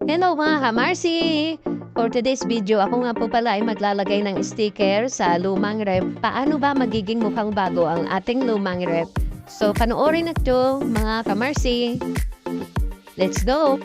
Hello mga kamarsi! For today's video, ako nga po pala ay maglalagay ng sticker sa lumang rep. Paano ba magiging mukhang bago ang ating lumang rep? So, panoorin na ito mga kamarsi! Let's go!